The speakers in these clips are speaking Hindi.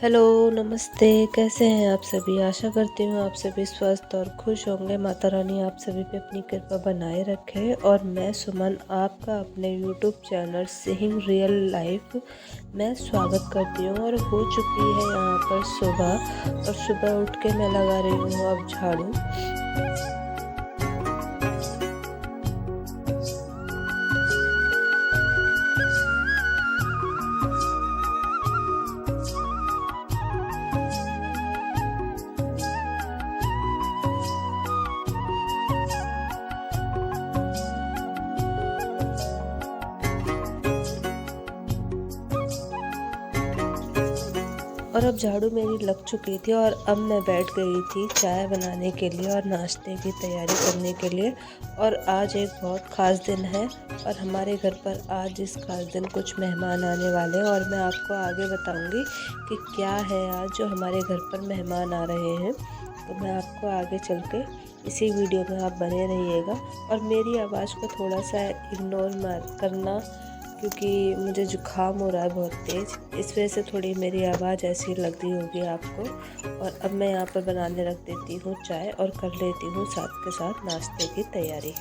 हेलो, नमस्ते। कैसे हैं आप सभी? आशा करती हूँ आप सभी स्वस्थ और खुश होंगे। माता रानी आप सभी पे अपनी कृपा बनाए रखे। और मैं सुमन आपका अपने YouTube channel singing real life में स्वागत करती हूँ। और हो चुकी है यहाँ पर सुबह, और सुबह उठ के मैं लगा रही हूँ अब झाड़ू। और अब झाड़ू मेरी लग चुकी थी और अब मैं बैठ गई थी चाय बनाने के लिए और नाश्ते की तैयारी करने के लिए। और आज एक बहुत ख़ास दिन है और हमारे घर पर आज इस ख़ास दिन कुछ मेहमान आने वाले हैं। और मैं आपको आगे बताऊंगी कि क्या है आज जो हमारे घर पर मेहमान आ रहे हैं। तो मैं आपको आगे चल के इसी वीडियो में आप बने रहिएगा। और मेरी आवाज़ को थोड़ा सा इग्नोर करना, क्योंकि मुझे जुकाम हो रहा है बहुत तेज़। इस वजह से थोड़ी मेरी आवाज़ ऐसी लग रही होगी आपको। और अब मैं यहाँ पर बनाने रख देती हूँ चाय और कर लेती हूँ साथ के साथ नाश्ते की तैयारी।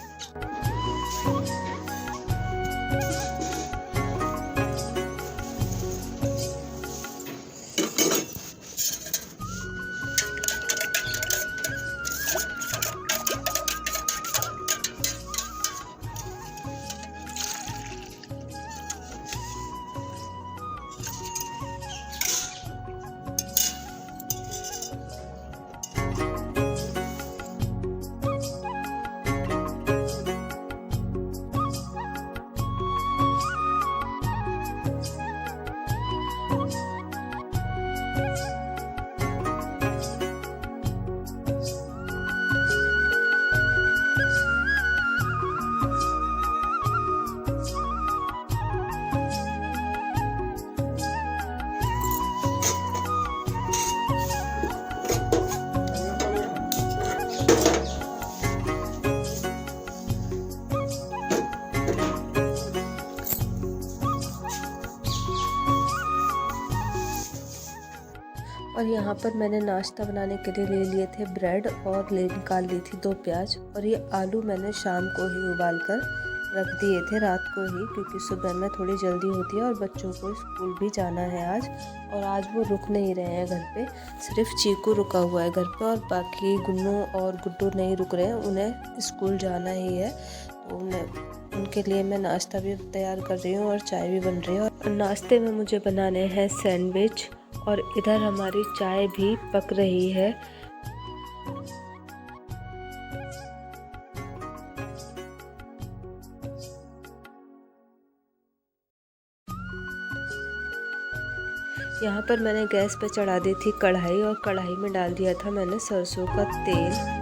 और यहाँ पर मैंने नाश्ता बनाने के लिए ले लिए थे ब्रेड और निकाल ली थी 2 प्याज। और ये आलू मैंने शाम को ही उबाल कर रख दिए थे, रात को ही, क्योंकि सुबह में थोड़ी जल्दी होती है और बच्चों को स्कूल भी जाना है आज। और आज वो रुक नहीं रहे हैं घर पे, सिर्फ चीकू रुका हुआ है घर पे और बाकी गुन्नू और गुड्डू नहीं रुक रहे हैं। उन्हें स्कूल जाना ही है, तो उनके लिए मैं नाश्ता भी तैयार कर रही हूँ और चाय भी बन रही है। और नाश्ते में मुझे बनाने हैं सैंडविच। और इधर हमारी चाय भी पक रही है। यहाँ पर मैंने गैस पे चढ़ा दी थी कढ़ाई और कढ़ाई में डाल दिया था मैंने सरसों का तेल।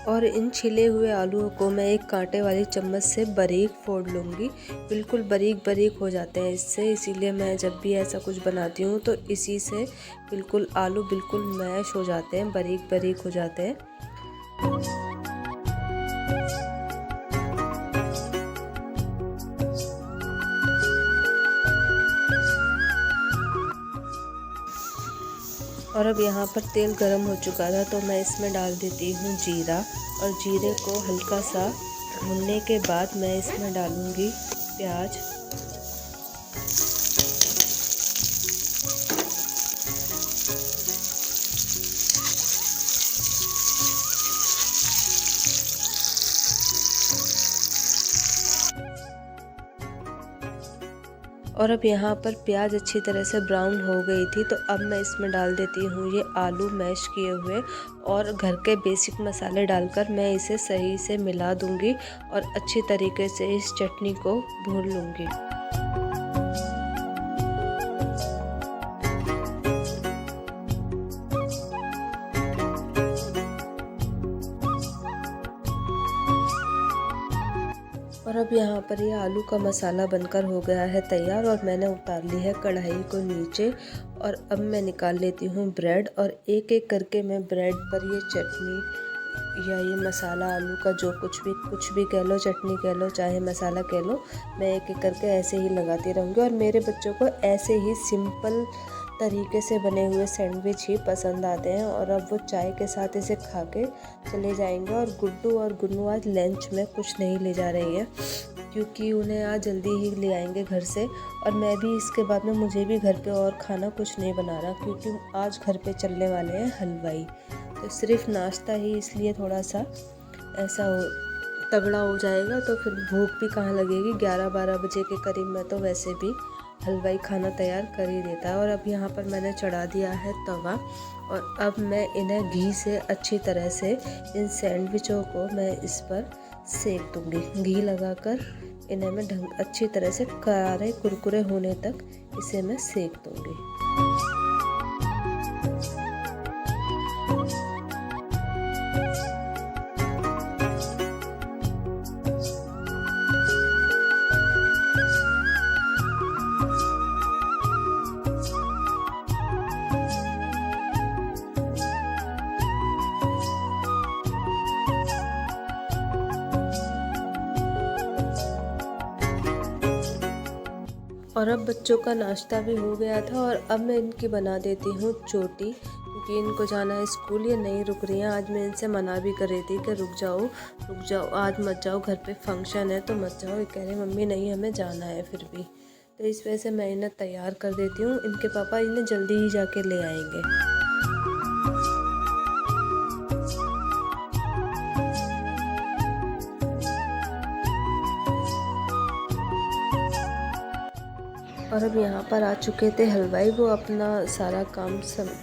और इन छिले हुए आलूओं को मैं एक कांटे वाली चम्मच से बारीक फोड़ लूँगी। बिल्कुल बारीक बारीक हो जाते हैं इससे, इसीलिए मैं जब भी ऐसा कुछ बनाती हूँ तो इसी से बिल्कुल आलू बिल्कुल मैश हो जाते हैं, बारीक बारीक हो जाते हैं। और अब यहाँ पर तेल गरम हो चुका था तो मैं इसमें डाल देती हूँ जीरा। और जीरे को हल्का सा भूनने के बाद मैं इसमें डालूँगी प्याज। और अब यहाँ पर प्याज अच्छी तरह से ब्राउन हो गई थी, तो अब मैं इसमें डाल देती हूँ ये आलू मैश किए हुए। और घर के बेसिक मसाले डालकर मैं इसे सही से मिला दूँगी और अच्छी तरीके से इस चटनी को भून लूँगी। और अब यहाँ पर ये आलू का मसाला बनकर हो गया है तैयार और मैंने उतार ली है कढ़ाई को नीचे। और अब मैं निकाल लेती हूँ ब्रेड और एक एक करके मैं ब्रेड पर ये चटनी या ये मसाला आलू का जो कुछ भी कह लो, चटनी कह लो, चाहे मसाला कह लो, मैं एक एक करके ऐसे ही लगाती रहूँगी। और मेरे बच्चों को ऐसे ही सिंपल तरीके से बने हुए सैंडविच ही पसंद आते हैं और अब वो चाय के साथ इसे खा के चले जाएंगे। और गुड्डू और गुन्नू आज लंच में कुछ नहीं ले जा रही है क्योंकि उन्हें आज जल्दी ही ले आएंगे घर से। और मैं भी इसके बाद में मुझे भी घर पे और खाना कुछ नहीं बना रहा क्योंकि आज घर पे चलने वाले हैं हलवाई। तो सिर्फ नाश्ता ही इसलिए थोड़ा सा ऐसा तगड़ा हो जाएगा, तो फिर भूख भी कहाँ लगेगी। 11-12 बजे के करीब में तो वैसे भी हलवाई खाना तैयार कर ही देता है। और अब यहाँ पर मैंने चढ़ा दिया है तवा और अब मैं इन्हें घी से अच्छी तरह से इन सैंडविचों को मैं इस पर सेक दूँगी। घी लगाकर इन्हें मैं अच्छी तरह से करारे कुरकुरे होने तक इसे मैं सेक दूँगी। और अब बच्चों का नाश्ता भी हो गया था और अब मैं इनकी बना देती हूँ चोटी क्योंकि इनको जाना है स्कूल। ये नहीं रुक रही हैं। आज मैं इनसे मना भी कर रही थी कि रुक जाओ आज मत जाओ, घर पे फंक्शन है तो मत जाओ। ये कह रहे मम्मी नहीं हमें जाना है फिर भी। तो इस वजह से मैं इन्हें तैयार कर देती हूँ। इनके पापा इन्हें जल्दी ही जाके ले आएंगे। और अब यहाँ पर आ चुके थे हलवाई। वो अपना सारा काम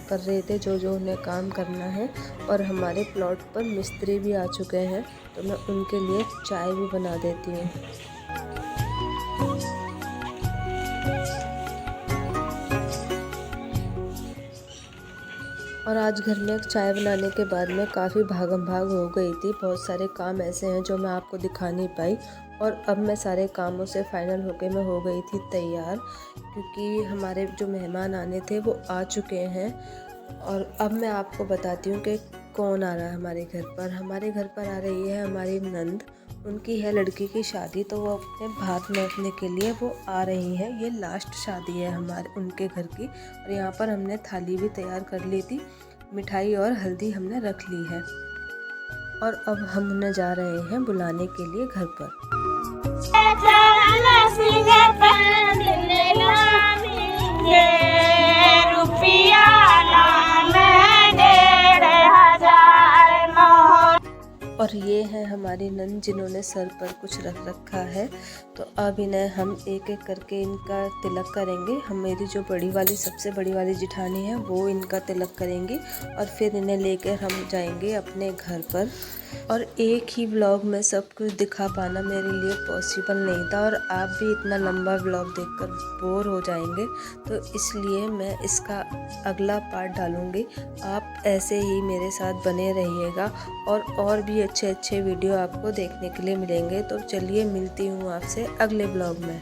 कर रहे थे जो उन्हें काम करना है। और हमारे प्लॉट पर मिस्त्री भी आ चुके हैं तो मैं उनके लिए चाय भी बना देती हूँ। और आज घर में चाय बनाने के बाद में काफ़ी भागम भाग हो गई थी। बहुत सारे काम ऐसे हैं जो मैं आपको दिखा नहीं पाई। और अब मैं सारे कामों से फाइनल होके मैं हो गई थी तैयार क्योंकि हमारे जो मेहमान आने थे वो आ चुके हैं। और अब मैं आपको बताती हूँ कि कौन आ रहा है हमारे घर पर। हमारे घर पर आ रही है हमारी नंद। उनकी है लड़की की शादी तो वो अपने भात नौतने के लिए वो आ रही हैं। ये लास्ट शादी है उनके घर की। और यहाँ पर हमने थाली भी तैयार कर ली थी, मिठाई और हल्दी हमने रख ली है। और अब हम उन्हें जा रहे हैं बुलाने के लिए घर पर। और ये है हमारी नंद जिन्होंने सर पर कुछ रख रखा है। तो अब इन्हें हम एक एक करके इनका तिलक करेंगे। हम मेरी जो सबसे बड़ी वाली जिठानी है वो इनका तिलक करेंगी और फिर इन्हें लेकर हम जाएंगे अपने घर पर। और एक ही व्लॉग में सब कुछ दिखा पाना मेरे लिए पॉसिबल नहीं था और आप भी इतना लंबा व्लॉग देखकर बोर हो जाएंगे, तो इसलिए मैं इसका अगला पार्ट डालूँगी। आप ऐसे ही मेरे साथ बने रहिएगा और भी अच्छे वीडियो आपको देखने के लिए मिलेंगे। तो चलिए मिलती हूँ आपसे अगले व्लॉग में।